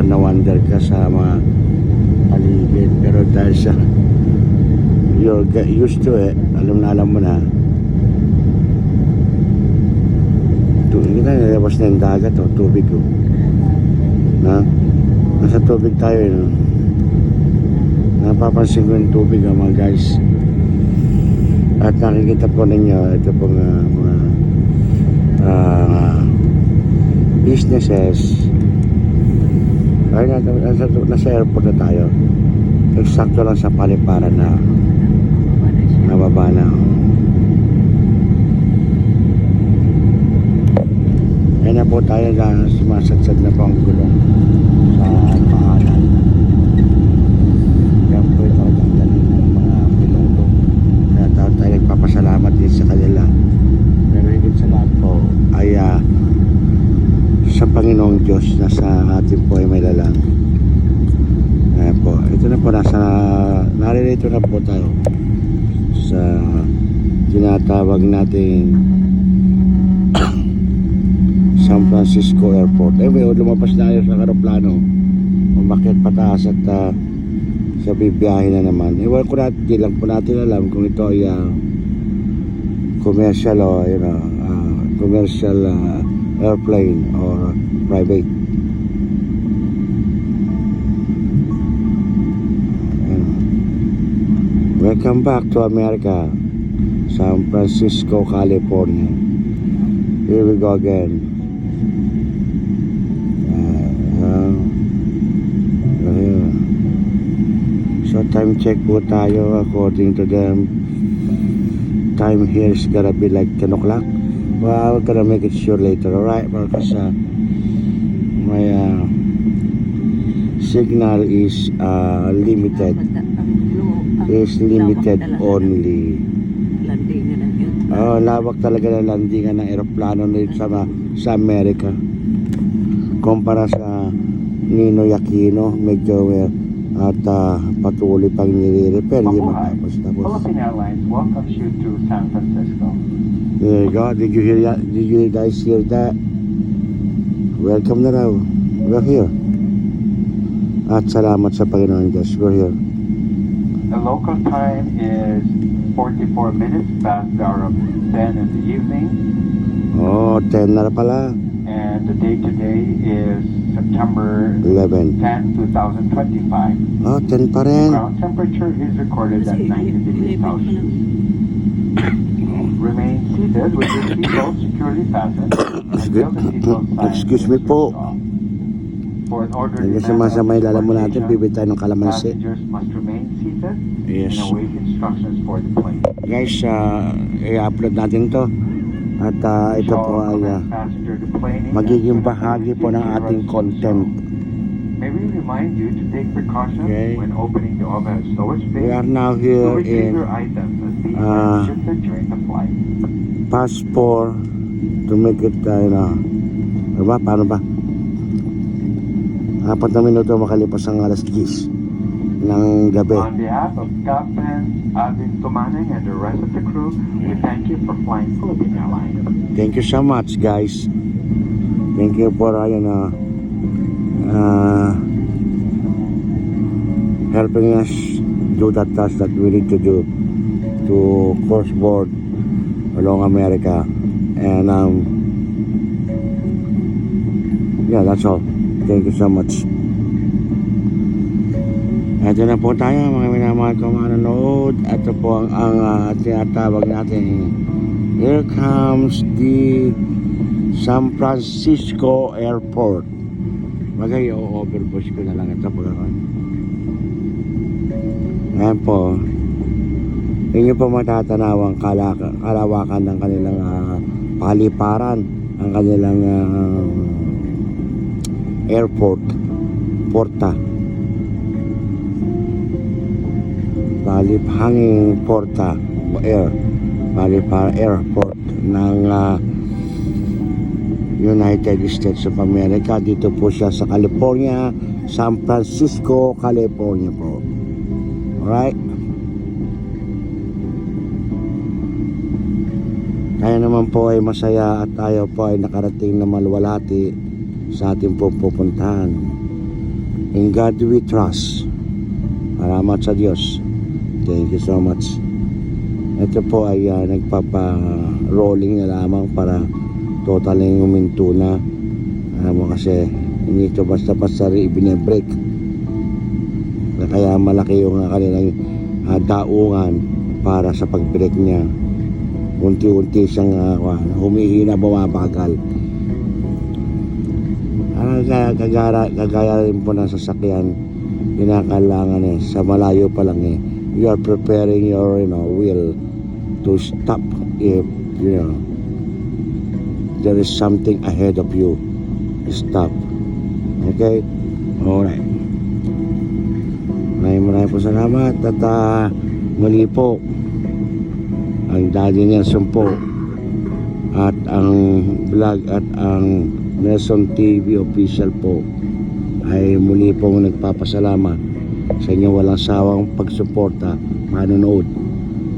wonder ka sa mga paligid. Pero dahil sa you'll get used to it, alam mo na. Hindi na nilabas na yung dagat o tubig o. Nasa tubig tayo no? Napapansin ko yung tubig mga guys. At nakikita po ninyo ito pong mga businesses. Ay, nasa airport na tayo. Eksakto lang sa paliparan na nababa na. Ayan na po tayo na sumasadsad na po ang gulong sa paanan. Yan po ito ang galing ng mga piloto. Kaya tayo nagpapasalamat din sa kanila. Pero higit sa lahat po ay sa Panginoong Diyos na sa atin po ay may lalang. Ayan po. Ito na po, naririto na po tayo sa tinatawag nating San Francisco Airport. May lumabas na tayo sa aeroplano. Umakyat pataas at sa bibiyahe na naman. Ewan ko natin, di lang po natin alam kung ito ay commercial o commercial airplane or private. Welcome back to America, San Francisco, California. Here we go again. So time check po tayo. According to them, time here is gonna be like 10 o'clock. Well, we're gonna make it sure later, alright? Because my signal is limited. Is limited only. Lawak talaga na landingan ng aeroplano nito sa Amerika. Kumpara sa Ninoy Aquino, medyo at patuloy pang nire-repair yung matapos. Philippine Airlines welcomes you to San Francisco. There you go. Did you guys hear that? Welcome na raw. We're here. At salamat sa Panginoon Diyos. We're here. The local time is 44 minutes past the hour of 10 in the evening. Oh, 10 na pala. And the date today is September 11. 10, 2025. Oh, 10 pa rin. Ground temperature is recorded at 90 degrees Celsius. Remain seated with your seatbelt securely fastened until the seatbelt sign Excuse me is po. switched off. For an orderly Hanggang sa may lala mo natin, transportation, bibili tayo ng kalamansi. passengers must remain seated Yes. and await instructions for the plane. Guys, i-upload natin to. At ito po ay magiging bahagi po ng ating content. May we remind you to take precautions Okay. when opening the overhead storage We bin are now to here retrieve in your items as being shifted during the flight. passport to make it, ano ba? Paano ba? 4 na minuto makalipas ang alas 10 ng gabi. On behalf of Captain Alvin Tumaneng and the rest of the crew, we thank you for flying Philippine Airlines. Thank you so much, guys. Thank you for helping us do that task that we need to do to cross board along America. And yeah, that's all. Thank you so much. Ito na po tayo mga minamahal ko manonood. Ito po ang tinatawag natin. Here comes the San Francisco Airport. Bagay, overpush ko na lang ito po. Ayan po. Inyo po matatanaw ang kalawakan ng kanilang paliparan, ang kanilang airport, porta. Hanging porta airport ng United States of America. Dito po siya sa California, San Francisco, California po. Alright? Kaya naman po ay masaya at tayo po ay nakarating na maluwalhati sa ating pupuntahan. In God we trust. Salamat sa Diyos. Thank you so much. Ito po ay nagpapa-rolling na lamang para totally huminto na. Alam mo kasi hindi ito basta-basta rin ibine-break. Kaya malaki yung kanilang daungan para sa pag-break niya. Unti-unti siyang humihina, bumabagal. Kagaya rin po ng sasakyan, kinakailangan sa malayo pa lang you are preparing your will to stop if there is something ahead of you. Stop. Okay? Alright. Maraming po salamat at muli po ang Daddy Nelson po at ang vlog at ang Nelson TV official po ay muli po nagpapasalamat sa inyo walang sawang pagsuporta, panonood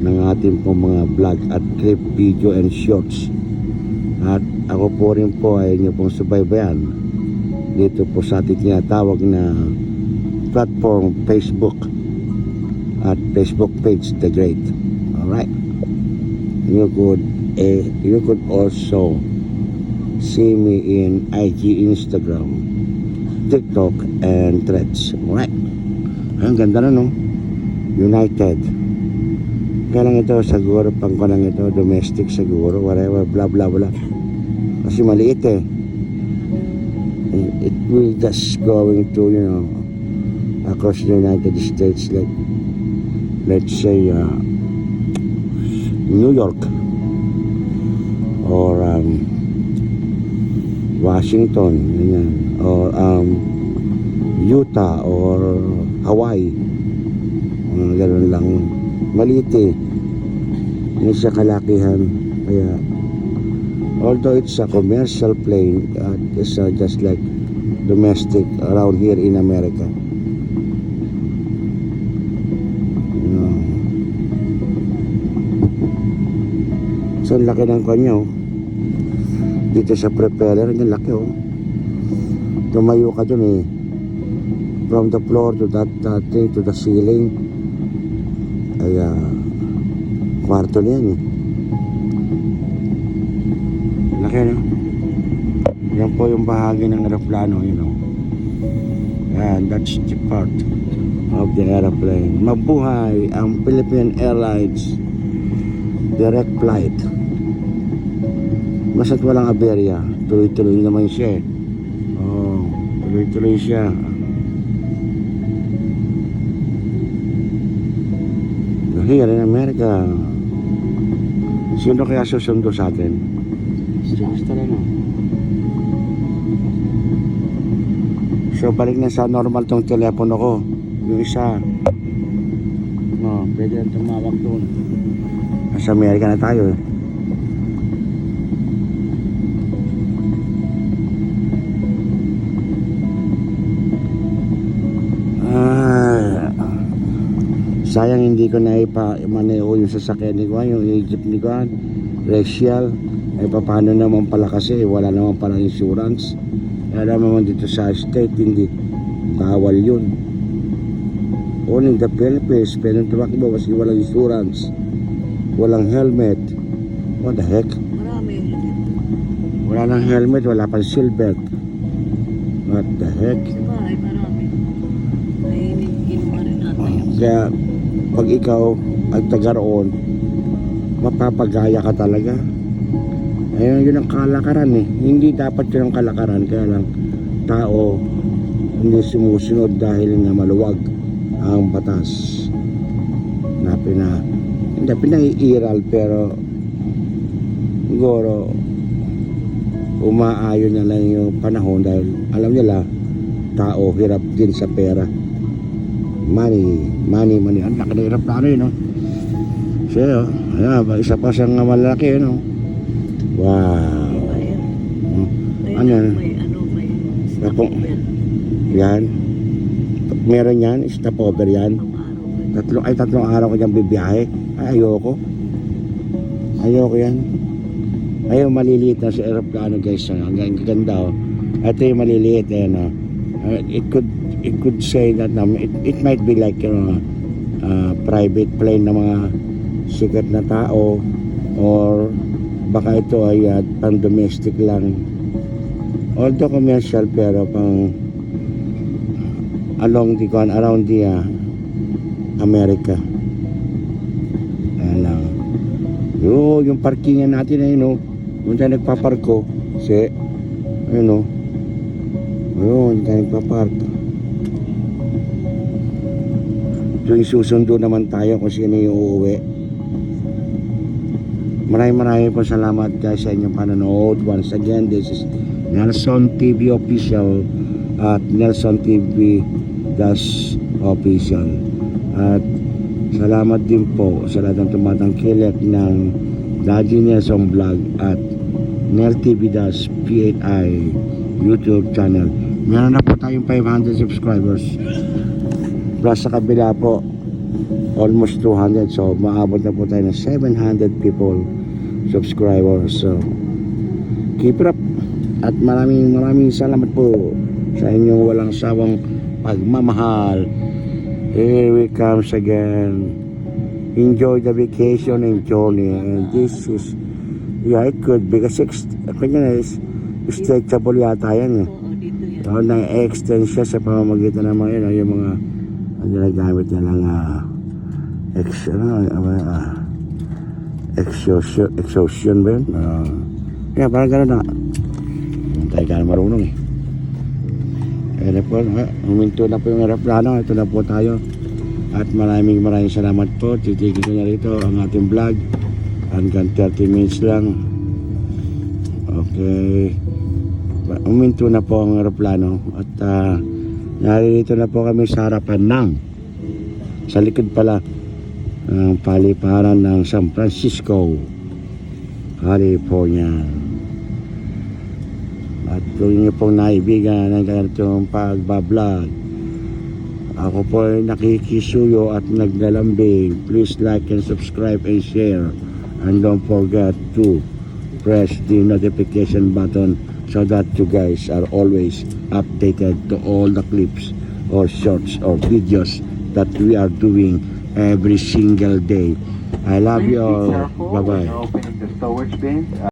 ng ating po mga vlog at clip, video and shorts. At ako po rin po ay inyo pong subaybayan dito po sa ating tinatawag na platform Facebook at Facebook page The Great. Alright, you could also see me in IG, Instagram, TikTok and Threads. Alright, ang ganda na no, United. Kaya lang ito siguro pang ko lang ito domestic siguro, whatever, blah blah blah, kasi maliit it will just going to across the United States, like let's say New York or Washington, ganyan, or Utah or Hawaii, gano'n lang, maliit hindi siya kalakihan. Kaya although it's a commercial plane, it's just like domestic around here in America. So ang laki ng kanyo dito sa propeller, ang laki tumayo ka dun from the floor to that thing to the ceiling ay kwarto na yan laki yan po yung bahagi ng aeroplano, and that's the part of the airplane. Mabuhay ang Philippine Airlines direct flight. Basta't walang aberya, tuloy-tuloy naman siya tuloy-tuloy siya. Here in America, sino kaya susundo sa atin? Gusto na So balik na sa normal tong telepono ko. Yung isa pwede na tumawag doon. Sa Amerika na tayo sayang hindi ko na ipamaneo yung sasakyan ni Juan, yung Egypt ni Juan, Rachel. Paano naman pala kasi wala naman pala insurance. Kaya naman dito sa state hindi bawal yun. Only the Philippines pwedeng tumakbo kasi walang insurance, walang helmet. What the heck? Marami. Wala nang helmet, wala pang seatbelt. What the heck? Sa bahay, marami. Ay, kinuha rin natin. Kaya pag ikaw ay taga roon, mapapagaya ka talaga. Ayun, yun ang kalakaran Hindi dapat yun ang kalakaran. Kaya lang, tao hindi sumusunod dahil nga maluwag ang batas na hindi pinaiiral, pero siguro umaayon na lang yung panahon dahil alam nila tao hirap din sa pera. Money. Ang laki na hirap na so isa pa siyang malaki wow. Ano yan? May stopover. Yan meron yan, stopover yan. Tatlong araw ko dyan bibiyahe. Ayoko yan. Ayaw, maliliit na sa aeroplano guys. Ang ganda ito yung maliliit it could it could say that it might be like, you know, private plane ng mga sikat na tao, or baka ito ay pang domestic lang, although commercial, pero pang around the America. Ayan lang. Yung parkingan natin ay, no, kung tayo nagpaparko, ayun, no, yun, tayo nagpapark. Tuwing susundo naman tayo kung sino yung uuwi. Maraming po salamat guys sa inyong panonood. Once again, this is Nelson TV Official at Nelson TV Dash Official. At salamat din po sa lahat ng tumatangkilik ng Daddy Nelson Vlog at Nel TV Dash PHI YouTube channel. Meron na po tayong 500 subscribers. Plus sa kabila po, almost 200. So, maabot na po tayo ng 700 people subscribers. So, keep it up. At maraming salamat po sa inyong walang sawang pagmamahal. Here we comes again. Enjoy the vacation and journey. And this is, yeah, it could be kasi stretchable yata yan eh. Oo, dito yan. So, na-extend siya sa pamamagitan ng mga yun, yung mga ginagamit nilang exhaustion ba yun? Parang gano'n na. Hindi tayo gano'n marunong eh. Kaya po, huminto na po yung aeroplano. Ito na po tayo. At maraming salamat po. Titigil ko na rito ang ating vlog. Hanggang 30 minutes lang. Okay. Huminto na po ang aeroplano. At naririto na po kami sa harapan sa likod pala ng paliparan ng San Francisco, California. At kung inyo pong naibigan ng ganitong pagbablog, ako po ay nakikisuyo at naglalambing. Please like and subscribe and share, and don't forget to press the notification button so that you guys are always updated to all the clips or shorts or videos that we are doing every single day. I love Please you be all. careful Bye when bye. you're opening the storage bins.